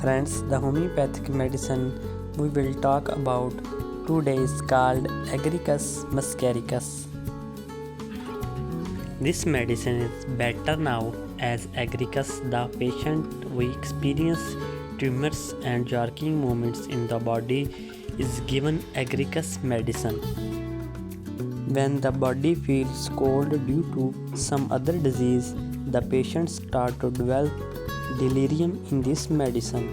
Friends, the homeopathic medicine we will talk about today is called Agaricus muscaricus. This medicine is better now as Agaricus. The patient who experience tremors and jerking movements in the body is given Agaricus medicine. When the body feels cold due to some other disease, the patient starts to develop delirium in this medicine.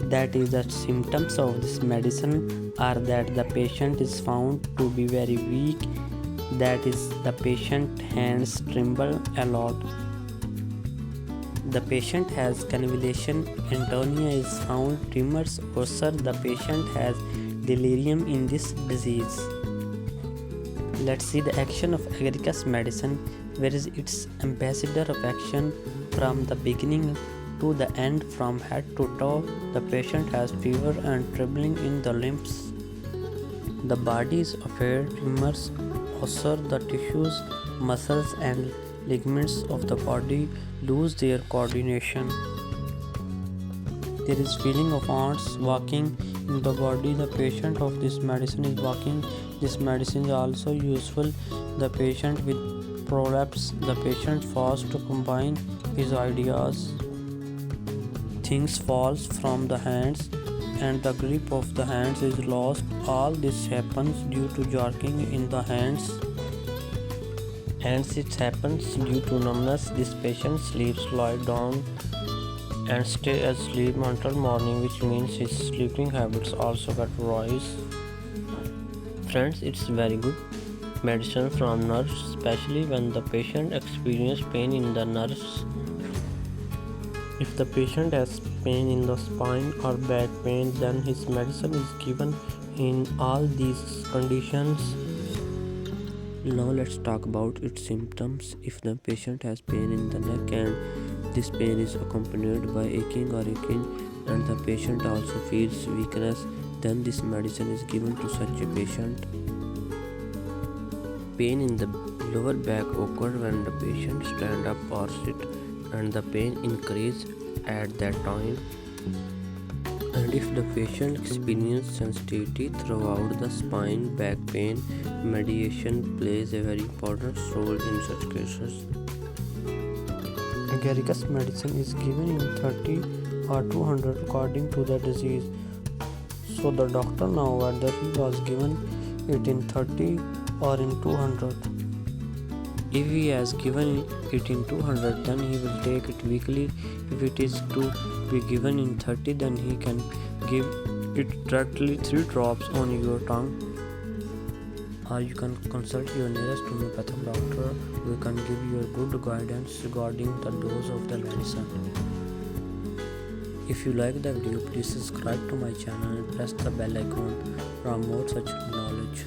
That is, the symptoms of this medicine are that the patient is found to be very weak, that is, the patient hands tremble a lot. The patient has convulsion, antonia is found, tremors occur, the patient has delirium in this disease. Let's see the action of Agaricus medicine. Where is its ambassador of action from the beginning to the end, from head to toe? The patient has fever and trembling in the limbs. The body is afraid, tremors occur, the tissues, muscles and ligaments of the body lose their coordination. There is feeling of ants walking in the body. The patient of this medicine is walking. This medicine is also useful. The patient with prolapse, the patient falls to combine his ideas. Things falls from the hands and the grip of the hands is lost. All this happens due to jerking in the hands. Hence it happens due to numbness. This patient sleeps, lie down and stay asleep until morning, which means his sleeping habits also get worse. Friends, it's very good medicine from nerves, especially when the patient experiences pain in the nerves. If the patient has pain in the spine or back pain, then his medicine is given in all these conditions. Now let's talk about its symptoms. If the patient has pain in the neck and this pain is accompanied by aching or aching, and the patient also feels weakness, then this medicine is given to such a patient. Pain in the lower back occurs when the patient stand up or sit, and the pain increase at that time. And if the patient experiences sensitivity throughout the spine, back pain, medication plays a very important role in such cases. Agaricus medicine is given in 30 or 200 according to the disease. So the doctor know whether he was given it in 30 or in 200. If he has given it in 200, then he will take it weekly. If it is to be given in 30, then he can give it directly 3 drops on your tongue. Or you can consult your nearest homeopathic doctor who can give you a good guidance regarding the dose of the medicine. If you like the video, please subscribe to my channel and press the bell icon for more such knowledge.